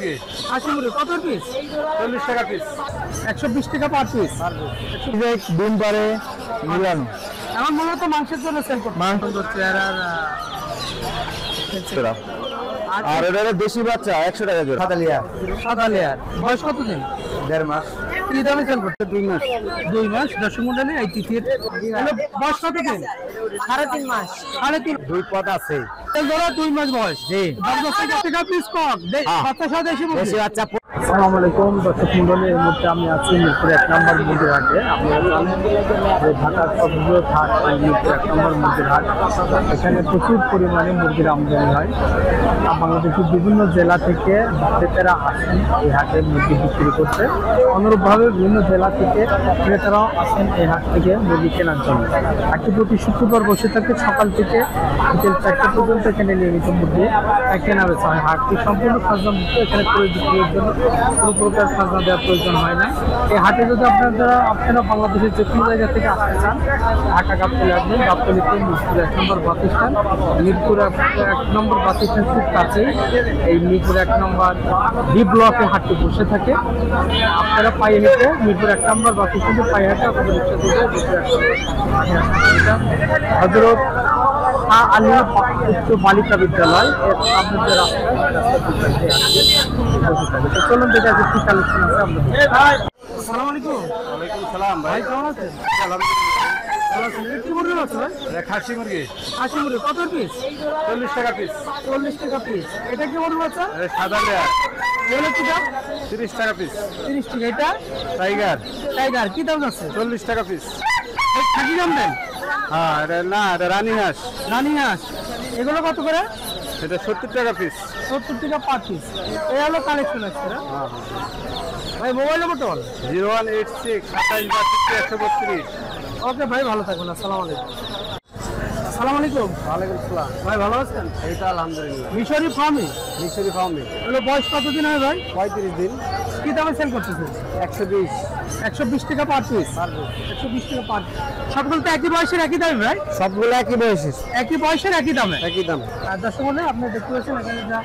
মুরগি। 80 মুরগি কত পিস? 40 টাকা পিস। 120 টাকা পার পিস। ডিম পারে মিলানো। আমার মূলত মাংসের জন্য সেল করতে। মাংস সুন্দর চেহারার আর এটা দেশি বাচ্চা 100 টাকা জোড়া। সাদা লেয়ার। বয়স কত দিন? 1.5 মাস। কি দামে সেল করতে? 2 মাস। 2 মাস। দর্শক মণ্ডলী এই তিথির বয়স কত দিন? 3.5 মাস। 3.5 দুই পদ আছে। ধরো 2 মাস বয়স। জি। 10 টাকা পিস কম। বাচ্চা সহ দেশি মুরগি। দেশি বাচ্চা। আসসালামু আলাইকুম দর্শক মণ্ডলী, এই মুহূর্তে আমি আছি মিরপুর 1 নম্বর মুরগির হাটে। আপনারা জানেন যে ঢাকার সবগুলো হাট মিরপুর 1 নম্বর মুরগির হাট। এখানে প্রচুর পরিমাণে মুরগির আমদানি হয়। বাংলাদেশের বিভিন্ন জেলা থেকে ক্রেতারা আসেন এই হাটে মুরগি বিক্রি করতে। অনুরূপভাবে বিভিন্ন জেলা থেকে ক্রেতারাও আসেন এই হাট থেকে মুরগি কেনার জন্য। হাটটি প্রতি শুক্রবার বসে থাকে সকাল থেকে বিকেল 4টা পর্যন্ত। এখানে নিয়মিত মুরগি কেনা বেচা হয়। হাটটি সম্পূর্ণ খাজনা মুক্ত। এখানে করে বিক্রির জন্য কোনো প্রকার খাজনা দেওয়ার প্রয়োজন হয় না। এই হাটে যদি আপনারা বাংলাদেশের যে কোনো জায়গা থেকে আসতে চান, ঢাকা গাবতলী আসবেন। গাবতলীতে মিরপুর 1 নম্বর বাস স্ট্যান্ড। মিরপুর 1 নম্বর বাস স্ট্যান্ড খুব কাছেই এই মিরপুর 1 নম্বর ডি ব্লকে হাটটি বসে থাকে। আপনারা পায়ে হেঁটে মিরপুর 1 নম্বর বাস স্ট্যান্ডে পায়ে হেঁটে আপনাদের রিক্সা থেকে হযরত আলী উচ্চ বালিকা বিদ্যালয় এর সামনে যে রাস্তা চলুন দেখে আছে কি কালেকশন আছে আপনাদের। আসসালামু আলাইকুম। ওয়ালাইকুম সালাম ভাই। কেমন আছেন? ভালো আছেন। কি মুরগি আছে ভাই? এটা খাসি মুরগি। 80 মুরগি কত পিস? 40 টাকা পিস। 40 টাকা পিস। এটা কি মুরগি আছে? এটা সাদা লেয়ার। এগুলো কি দাম? 30 টাকা পিস। 30 টাকা। এটা টাইগার টাইগার কি দাম আছে? 40 টাকা পিস। খাকি দাম দেন? হ্যাঁ এটা না, এটা রানী হাঁস। রানী হাঁস এগুলো কত করে? এটা 70 টাকা পিস। 70 টাকা পার পিস। এই হলো কালেকশন আছে। হ্যাঁ ভাই মোবাইল নম্বর তো 0186 27 132। ওকে ভাই, ভালো থাকবেন। আসসালামু আলাইকুম। আসসালামু আলাইকুম। ওয়ালাইকুম সালাম ভাই ভালো আছেন? এই তো আলহামদুলিল্লাহ। মিশরি ফার্মি মিশরি ফার্মে এগুলো বয়স কতদিন হয় ভাই? 35 দিন। কি দামে সেল করতেছেন? 120 120 টাকা পার পিস। 120 টাকা পার। সবগুলো তো একই বয়সের একই দামে ভাই? সবগুলো একই বয়সের। একই বয়সের একই দামে। একই দাম। আর দর্শক মণ্ডলী আপনি দেখতে পাচ্ছেন এখানে যা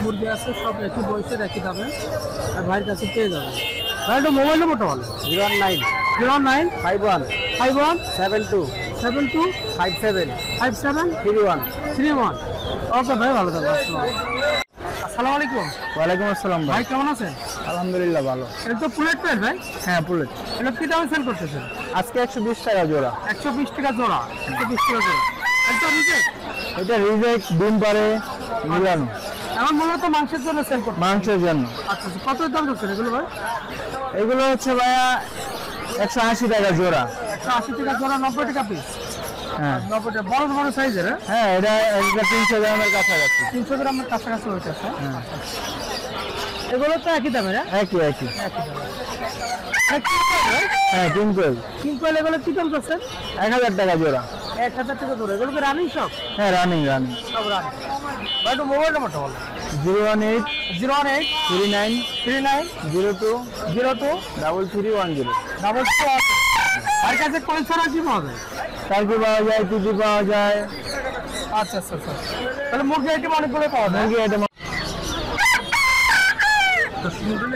মুরগি আছে সব একই বয়সের একই দামে আর ভাইয়ের কাছে পেয়ে যাবেন। ভাই একটু মোবাইল নম্বরটা বলেন। 09 09 51 51 72 72 57 57 31। 31। ওকে ভাই, ভালো থাকবেন। আসসালামু আলাইকুম। ওয়ালাইকুম আসসালাম ভাই। ভাই কেমন আছেন? আলহামদুলিল্লাহ ভালো। এটা তো পুলেট প্যান্ট ভাই? হ্যাঁ পুলেট। এটা কি দামে সেল করতেছেন? আজকে 120 টাকা জোড়া। 120 টাকা জোড়া। 120 টাকা জোড়া। এটা রিজেক্ট? এটা রিজেক্ট ডিম পারে মিলানো। আমার মূলত মাংসের জন্য সেল করতে। মাংসের জন্য। আচ্ছা কত দাম যাচ্ছে এগুলো ভাই? এগুলো হচ্ছে ভাইয়া 180 টাকা জোড়া। 180 টাকা জোড়া। 90 টাকা পিস। হ্যাঁ 90 টাকা। বড় বড় সাইজের। হ্যাঁ এটা 300 গ্রামের কাছাকাছি। 300 গ্রামের কাছাকাছি হইতেছে। এগুলো তো একই দামে? একই একই। হ্যাঁ কিংকোয়েল। কিংকোয়েল এগুলো কি দাম যাচ্ছে? 1000 টাকা জোড়া। 1000 টাকা জোড়া। এগুলো কি রানিং সব? হ্যাঁ রানিং। সব রানিং। ভাই একটু মোবাইল নম্বরটা বলো। 018 08 39 39 02 02 3310। ডাবল 2। আর কাছে কোন ছাড়া কি পাওয়া যায়? টার্কি পাওয়া যায়, টিটি পাওয়া যায়। আচ্ছা আচ্ছা আচ্ছা। তাহলে মুরগি আইটেম অনেকগুলো পাওয়া যায়। মুরগি আইটেম।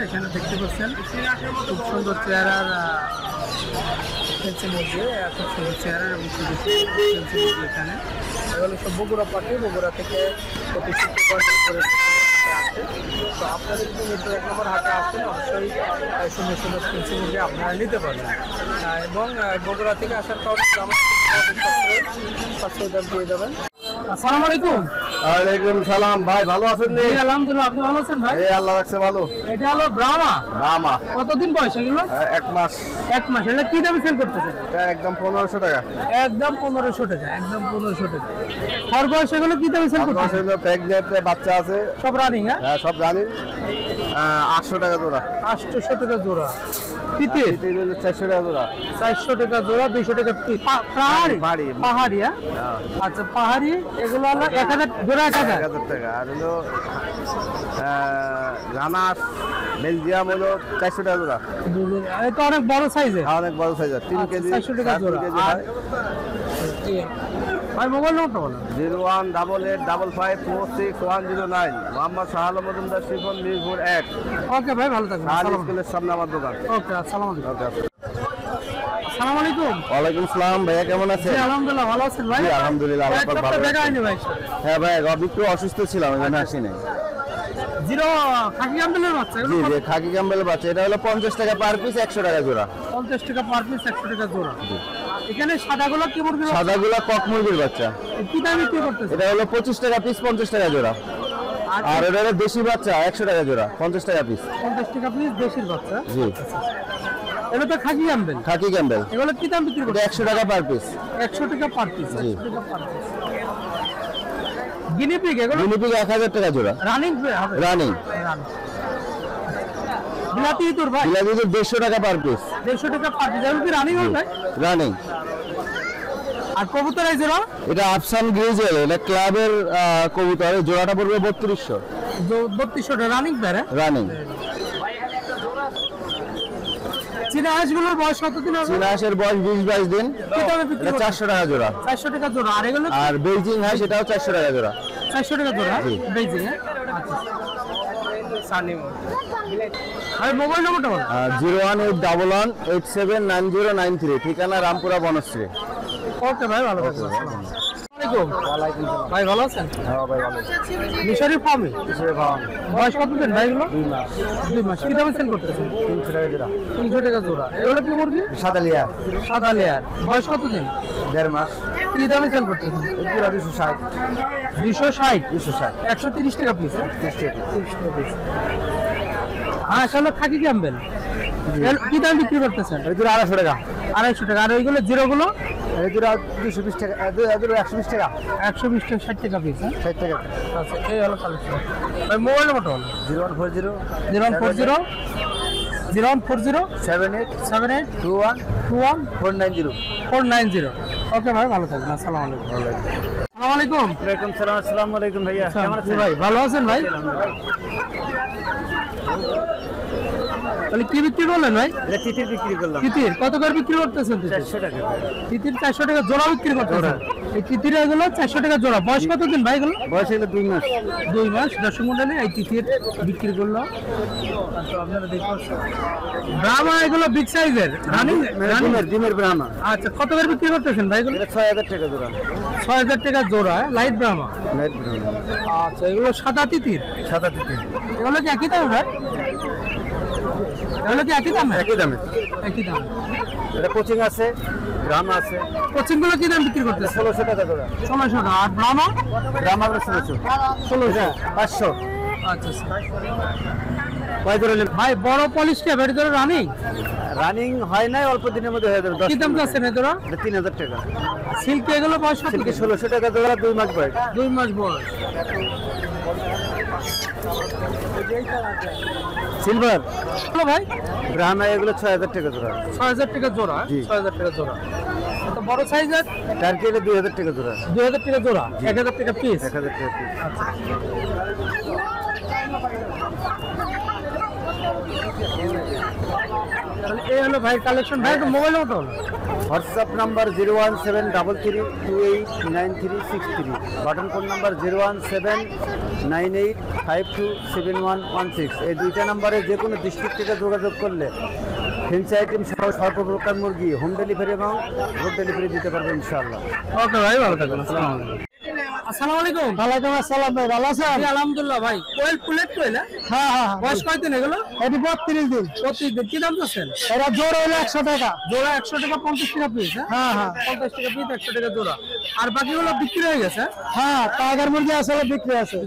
এখানে দেখতে পাচ্ছেন খুব সুন্দর চেহারার মুরগি। খুব সুন্দর চেহারার এবং এখানে এগুলো সব বগুড়া পাখি। বগুড়া থেকে প্রতি শুক্রবার করে আসে। তো আপনারা যদি মিরপুর 1 নম্বর হাটে আসেন অবশ্যই সুন্দর সুন্দর ফেন্সি মুরগি আপনারা নিতে পারবেন। এবং বগুড়া থেকে আসার কারণে সবসময় দাম পেয়ে যাবেন। আসসালামু আলাইকুম। ওয়ালাইকুম সালাম ভাই, ভালো আছেন? আলহামদুলিল্লাহ। আপনি ভালো আছেন ভাই? এই আল্লাহ রাখছে ভালো। এটা হলো ব্রাহ্মা। ব্রাহ্মা। কতদিন বয়স এগুলো? 1 মাস। 1 মাস। এটা কি দামে সেল করতেছেন? এটা একদম 1500 টাকা। একদম 1500 টাকা। একদম 1500 টাকা। খরগোশ এগুলো কি দামে সেল করতেছেন? আসলে প্রেগনেন্ট বাচ্চা আছে। সব রানিং? হ্যাঁ সব জানি। 800 টাকা জোড়া। 800 টাকা জোড়া। তিতির 400 টাকা জোড়া। 400 টাকা জোড়া। 200 টাকা পিস। পাহাড়ি? পাহাড়ি। আচ্ছা পাহাড়ি এগুলো হলো 1000 জোড়া। 1000 টাকা। আর হলো রানাস বেলজিয়াম হলো 400 টাকা জোড়া। এটা অনেক বড় সাইজের। অনেক বড় সাইজের। 3 কেজি। 400 টাকা জোড়া। ভাই মোবাইল নম্বরটা বলেন। 018855461009 মোহাম্মদ শাহাল মজুমদার শিফন মিরপুর 1। ওকে ভাই, ভালো থাকবেন। স্কুলের সামনে আমার দোকান। ওকে, আসসালামু আলাইকুম। আসসালামু আলাইকুম। ওয়ালাইকুম সালাম ভাইয়া, কেমন আছেন? জি আলহামদুলিল্লাহ, ভালো আছেন ভাই? জি আলহামদুলিল্লাহ, আল্লাহ পাক ভালো দেখা হয়নি ভাই। হ্যাঁ ভাই, একটু অসুস্থ ছিলাম, এখানে আসি নাই। জিরো খাকি ক্যাম্বেলের বাচ্চা, জি জি, খাকি ক্যাম্বেল বাচ্চা। এটা হলো 50 টাকা পার পিস, 100 টাকা জোড়া। 50 টাকা পার পিস, 100 টাকা জোড়া। এখানে সাদাগুলো কি মুরগি? সাদাগুলা কক মুরগির বাচ্চা। কি দামে বিক্রি করতেছে? এটা হলো 25 টাকা পিস, 50 টাকা জোড়া। আর এটা হলো দেশি বাচ্চা, 100 টাকা জোড়া, 50 টাকা পিস। 50 টাকা পিস দেশির বাচ্চা। জি, এটা তো খাকি ক্যাম্বেল। খাকি ক্যাম্বেল। এগুলো কি দাম বিক্রি এটা করতেছে? 100 টাকা পার পিস। 100 টাকা পার পিস। জি। 100 টাকা পার পিস। গিনিপিগ এগুলো গিনিপিগ 1000 টাকা জোড়া। রানিং হবে? রানিং। বিলাতি তোর ভাই বিলাতি 150 টাকা পার পিস। 150 টাকা পার পিস। এগুলো কি রানিং হবে ভাই? রানিং। আর কবুতর এই জোড়া? এটা আফসান গ্রিজেল, এটা ক্লাবের কবুতর। এই জোড়াটা পড়বে 3200। 3200 টাকা রানিং প্যারা। রানিং। চীনা হাঁসগুলোর বয়স কত দিন হবে? চীনা হাঁসের বয়স 20-22 দিন। কি দামে বিক্রি এটা করতেছে? 400 টাকা জোড়া। 400 টাকা জোড়া। আর এগুলো আর বেইজিং হাঁস এটাও 400 টাকা জোড়া। 400 টাকা জোড়া। জি। বেইজিং। আচ্ছা, সানিম। আর মোবাইল নম্বরটা বল। 01811879093, ঠিকানা রামপুরা বনশ্রী। ওকে ভাই, ভালো থাকবেন। আসসালামু আলাইকুম। ভাই ভালো আছেন? হ্যাঁ ভাই, ভালো। মিশরি ফার্মে বয়স কত দিন ভাই এগুলো? 2 মাস। 2 মাস। কি দামে সেল করতেছেন? 300 টাকা জোড়া। 300 টাকা জোড়া। এগুলো কি মুরগি? সাদা লিয়া সাদা লেয়ার। বয়স কত দিন? 1.5 মাস। কি দামে সেল করতেছেন? পুরা 260। 260। 260। 130 টাকা পিস। 30 টাকা। হ্যাঁ, আসলে খাকি ক্যাম্বেল। কি দাম বিক্রি করতেছেন? এই দুটো 250 টাকা। 250 টাকা। আর ওইগুলো জিরোগুলো? এই দুটো 220 টাকা। এই দুটো 120 টাকা। 120 টাকা, 60 টাকা পিস। 60 টাকা। আচ্ছা, এই হলো কালেকশন। ভাই মোবাইল নম্বরটা বলুন। 0140 0140 78 78 21 21 490। 490। ওকে ভাই, ভালো থাকবেন। আসসালামু আলাইকুম। আসসালামু আলাইকুম। ওয়ালাইকুম সালাম। আসসালামু আলাইকুম ভাইয়া, কেমন জি আছেন? ভাই, ভালো আছেন ভাই? তাহলে কি বিক্রি করলেন ভাই? এটা তিতির বিক্রি করলাম তিতির কত করে বিক্রি করতেছেন? 400 টাকা। তিতির 400 টাকা জোড়া বিক্রি করতেছেন। এই তিতির এগুলো 400 টাকা জোড়া। বয়স কত দিন ভাই এগুলো? বয়স হলো 2 মাস। 2 মাস। দর্শক মন্ডলী, এই তিতির বিক্রি করলো। তো আপনারা দেখতে পাচ্ছেন ব্রাহ্মা এগুলো বিগ সাইজের রানিং। ডিমের ব্রাহ্মা। আচ্ছা, কত করে বিক্রি করতেছেন ভাই এগুলো? এটা 6000 টাকা জোড়া। 6000 টাকা জোড়া। Light Brahma. নাইট ব্রাহ্মা। আচ্ছা, এগুলো সাদা তিতির। সাদা তিতির। এগুলো কি একই দাম ভাই? এগুলো কি একই দাম? একই দামে। একই দাম। এটা কোচিং আছে, ব্রাহ্মা আছে। কোচিংগুলো কি দাম বিক্রি করতেছে? 1600 টাকা জোড়া। 1600 টাকা। আর ব্রাহ্মা? ব্রাহ্মা হলো 1600। 500। আচ্ছা কয় জোড়া নেবেন? ভাই, বড় পলিশটা বের করে রানিং রানিং হয় নাই, অল্প দিনের মধ্যে হয়ে যাবে। কি দাম যাচ্ছে না তোরা? এটা 3000 টাকা। সিল্ক এগুলো বয়স কত? সিল্কে 1600 টাকা জোড়া, 2 মাস বয়স। 2 মাস বয়স। সিলভার হ্যালো ভাই, ব্রাহ্মা এগুলো 6000 টাকা জোড়া। 6000 টাকা জোড়া। জি। 6000 টাকা জোড়া। তো বড় সাইজের টার্কি এটা 2000 টাকা জোড়া। 2000 টাকা জোড়া। 1000 টাকা পিস। 1000 টাকা পিস। তাহলে এই হলো ভাই কালেকশন। ভাই, একটু মোবাইল নম্বরটা বলো। WhatsApp number 01733289363। Button phone number 01798527116। এই দুইটা নাম্বারে যে কোনো ডিস্ট্রিক্ট থেকে যোগাযোগ করলে ফেন্সি আইটেম সহ সর্বপ্রকার মুরগি হোম ডেলিভারি এবং রোড ডেলিভারি দিতে পারবেন ইনশাআল্লাহ। ওকে ভাই, ভালো থাকবেন। আসসালামু আলাইকুম। আসসালামু আলাইকুম। ওয়ালাইকুম আসসালাম ভাই, ভালো আছেন? জি, আলহামদুলিল্লাহ ভাই। কোয়েল পুলেট কোয়েল, হ্যাঁ হ্যাঁ। বয়স কয়দিন এগুলো? এটি 32 দিন। 32 দিন। কি দাম চাচ্ছেন? এটা জোড়া হলো 100 টাকা। জোড়া 100 টাকা, 50 টাকা পিস। হ্যাঁ হ্যাঁ 50 টাকা পিস, 100 টাকা জোড়া। আর বাকিগুলো বিক্রি হয়ে গেছে। হ্যাঁ, টাইগার মুরগি আসলে বিক্রি আছে।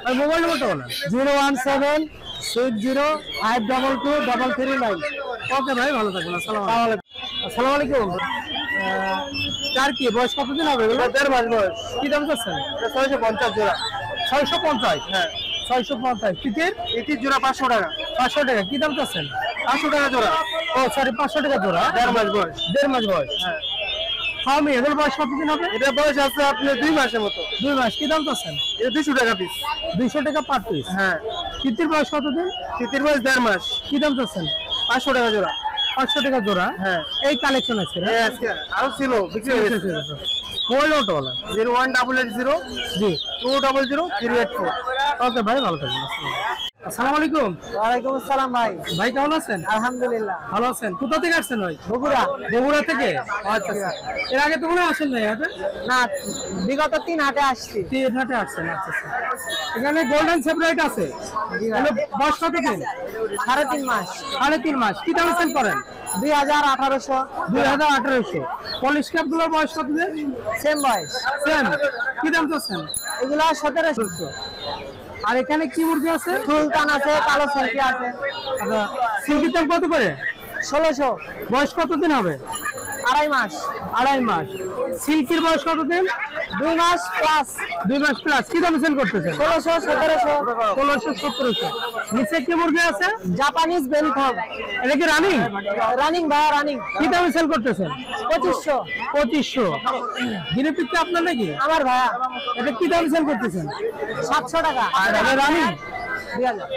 আর মোবাইল নম্বরটা বলেন। 01760522339। ওকে ভাই, ভালো থাকবেন। আসসালামু আলাইকুম। আসসালামু আলাইকুম। টার্কি বয়স কতদিন হবে এগুলো? 1.5 মাস বয়স। কি দাম চাচ্ছেন? 650 জোড়া। 650। হ্যাঁ। 650। তিতির? এটি জোড়া 500 টাকা। 500 টাকা। কি দাম চাচ্ছেন? 500 টাকা জোড়া। ও সরি, 500 টাকা জোড়া। 1.5 মাস বয়স। 1.5 মাস বয়স। হ্যাঁ। ফার্মে এগুলো বয়স কতদিন হবে? এটা বয়স আছে আপনার 2 মাসের মতো। 2 মাস। কি দাম চাচ্ছেন? এটা 200 টাকা পিস। 200 টাকা পার পিস। হ্যাঁ। তিতির বয়স কতদিন? তিতির বয়স 1.5 মাস। কি দাম চাচ্ছেন? 500 টাকা জোড়া। 500 টাকা জোড়া। হ্যাঁ। এই কালেকশন আছে। আজকে আরো ছিল, বিক্রি হয়ে গেছে। মোবাইল নম্বরটা বলেন। 01880 জি 200 384। ওকে ভাই, ভালো থাকবেন। আসসালামু আলাইকুম। ওয়ালাইকুম আসসালাম ভাই। ভাই কেমন আছেন? আলহামদুলিল্লাহ। ভালো আছেন? কোথা থেকে আসছেন ভাই? বগুড়া। বগুড়া থেকে? আচ্ছা আচ্ছা। এর আগে তো মনে হয় আসেন নাই হাটে? না, বিগত 3 হাটে আসছি। তিন হাটে আসছেন। আচ্ছা আচ্ছা। এখানে গোল্ডেন সেপারেট আছে। এগুলো বয়স কত দিন? 3.5 মাস। 3.5 মাস। কি দামে সেল করেন? 2018। 2018। পলিশ ক্যাপ গুলোর বয়স কত দিন? সেম বয়স। সেম। কি দাম চাচ্ছেন? এগুলা 1700। আর এখানে কি মুরগি আছে? সুলতান আছে, কালো সিল্কি আছে। আচ্ছা, সিল্কির দাম কত করে? 1600। বয়স কত দিন হবে? 2.5 মাস। 2.5 মাস। সিল্কির বয়স কত দিন? 2 মাস প্লাস। 2 মাস প্লাস। কি দামে সেল করতেছেন? 1600, 1700। 1600, 1700। নিচে কি মুরগি আছে? জাপানিজ বেলফগ। এটা কি রানিং? রানিং ভাই, রানিং। কি দামে সেল করতেছেন? 2500। 2500। গিনিপিগটা আপনার নাকি? আমার ভাইয়া। এটা কি দামে সেল করতেছেন? 700 টাকা। আর এটা রানিং? 2000।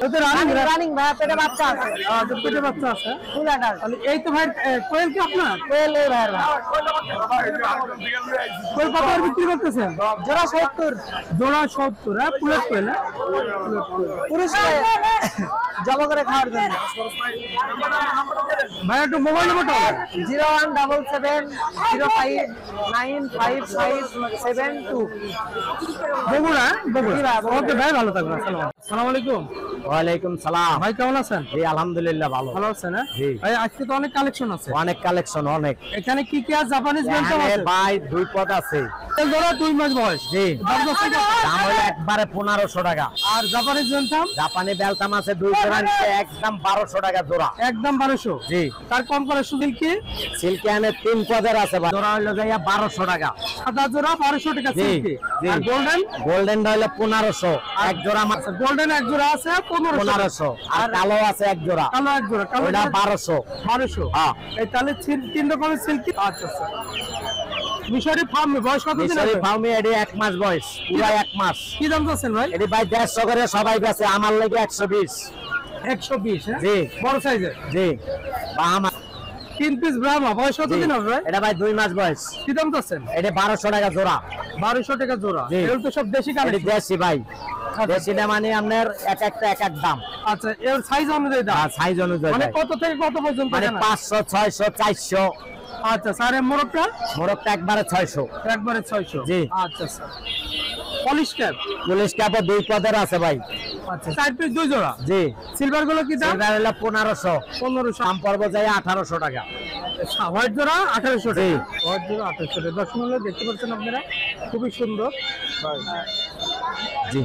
এটা রানিং? রানিং ভাইয়া, পেটে বাচ্চা আছে। পেটে বাচ্চা আছে। Full adult. তাহলে এই তো ভাই, কোয়েল কি আপনার? কোয়েল এই ভাইয়ের ভাই। কোয়েল কত করে বিক্রি করতেছেন? জোড়া 70। জোড়া 70। হ্যাঁ, পুলেট কোয়েল। হ্যাঁ, পুরুষ জব করে খাওয়ার জন্য। ভাই একটু মোবাইল নম্বরটা বলেন। 01770595572। বগুড়া? বগুড়া। জি ভাই, বগুড়া। ওকে ভাই, ভালো থাকবেন। আসসালামু আলাইকুম। ওয়ালাইকুম সালাম। ভাই কেমন আছেন? জি আলহামদুলিল্লাহ ভালো। ভালো আছেন? হ্যাঁ জি। ভাই, আজকে তো অনেক কালেকশন আছে। অনেক কালেকশন, অনেক। এখানে কি কি আছে? জাপানিজ বেলটাম এখানে আছে ভাই 2 পদ আছে। জোড়া 2 মাস বয়স। জি। দাম যাচ্ছে কত? দাম হলো একবারে 1500 টাকা। আর জাপানিজ বেলটাম জাপানি বেলতাম আছে 2 জোড়া, নিচে একদম 1200 টাকা জোড়া। একদম 1200। জি। তার কম করে সুদিল কি? সিল্কি আনে 3 পদের আছে ভাই। জোড়া হলো যাইয়া 1200 টাকা। সাদা জোড়া 1200 টাকা জি, সিল্কি। জি। আর গোল্ডেন? গোল্ডেন হলো 1500। এক জোড়া মাছ গোল্ডেন এক জোড়া আছে 1500। 1500। আর কালো আছে এক জোড়া, কালো এক জোড়া। কালো ওটা 1200। 1200। হ্যাঁ। এই তাহলে 3 রকমের সিল্কি। আচ্ছা আচ্ছা। মিশরি ফার্ম বয়স কত দিন? মিশরি ফার্মে এডি 1 মাস বয়স, পুরো 1 মাস। কি দাম চাচ্ছেন ভাই? এডি ভাই 150 করে সবাই বেচে, আমার লাগি 120। 120। হ্যাঁ, জি। বড় সাইজের। জি। বা আমার 3 পিস ব্রাহ্মা। বয়স কত জি। দিন হবে ভাই? এটা ভাই 2 মাস বয়স। কি দাম চাচ্ছেন? এটা 1200 টাকা জোড়া। 1200 টাকা জোড়া। জি। এগুলো তো সব দেশি এটা কালেকশন। দেশি ভাই। দেশিটা মানে আপনার এক একটা এক এক দাম। আচ্ছা, এর সাইজ অনুযায়ী দাম। আর সাইজ অনুযায়ী মানে দেয়। কত থেকে কত পর্যন্ত? মানে এখানে? 500, 600, 400। আচ্ছা স্যার, এই মোরগটা মোরগটা একবারে 600। একবারে 600। জি। আচ্ছা স্যার। Polish cap? পুলিশ ক্যাপে 2 পদের আছে ভাই। আচ্ছা, 4 পিস 2 জোড়া। জি। সিলভার গুলো কি দাম? এটা হলো 1500। 1500। দাম পড়বে যায় 1800 টাকা। হোয়াইট জোড়া 1800 জি। টাকা। হোয়াইট জোড়া 1800 টাকা। দর্শক মূল্য দেখতে পাচ্ছেন আপনারা, খুবই সুন্দর। জি।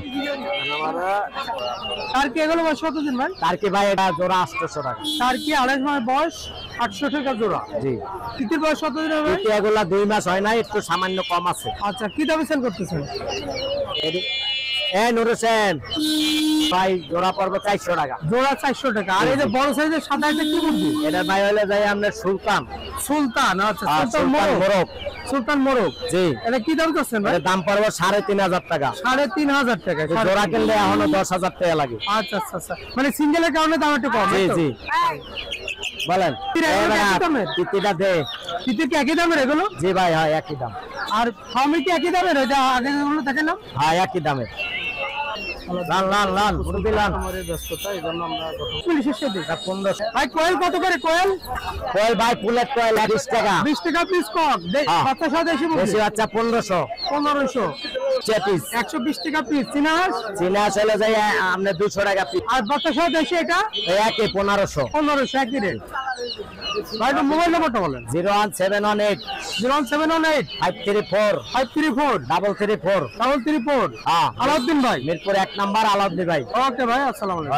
আর কি এগুলো বয়স কত দিন ভাই? তার কি ভাই এটা জোড়া 800 টাকা। তার কি 28 মাস বয়স, 800 টাকা জোড়া। জি। তিতির বয়স কত দিন হবে? এগুলা 2 মাস হয় না, একটু সামান্য কম আছে। আচ্ছা, কি দামে সেল করতেছেন? নুর হোসেন ভাই জোড়া পড়বে 400 টাকা। জোড়া 400 টাকা। আর এই যে বড় সাইজের সাদা, এটা কি মুরগি? এটা ভাই হলে যায় আপনার সুলতান। সুলতান। আচ্ছা, আর সুলতান সুলতান মোরগ। মোরগ। সুলতান মোরগ। জি। এটা কি দাম চাচ্ছেন ভাই? এটার দাম পড়বে 3500 টাকা। 3500 টাকা। জোড়া কিনলে এখনো 10000 টাকা লাগে। আচ্ছা আচ্ছা আচ্ছা। মানে সিঙ্গেলের কারণে দাম একটু কম। জি তাই তো? জি। বলেন। তিতির এগুলো কি একই দামের? তিতিটা দে। তিতির কি একই দামের এগুলো? জি ভাই, হ্যাঁ একই দাম। আর ফার্মে কি একই দামের? এটা আগে যেগুলো দেখালাম। হ্যাঁ একই দামের। লাল লাল লাল মুরগি লাল। আমাদের ব্যস্ততা, এই জন্য আমরা পুলিশের সাথে। 1500। ভাই কোয়েল কত করে? কোয়েল কোয়েল ভাই পুলেট কোয়েল 20 টাকা। 20 টাকা পিস কক। হ্যাঁ। বাচ্চা সাথে এসে দেশি বাচ্চা 1500 1500। পিস। 120 টাকা পিস। চিনাস? চীনা চলে যায় আপনি 200 টাকা পিস। আর বাচ্চা সাথে এসে এটা এই একই 1500। 1500 একই রেট। ভাই একটু মোবাইল নম্বরটা বলেন। 01718 0718534 534 334। 334। হ্যাঁ। আলাউদ্দিন ভাই। মিরপুর 1 নাম্বার আলাউদ্দিন ভাই। ওকে ভাই, আসসালামু আলাইকুম।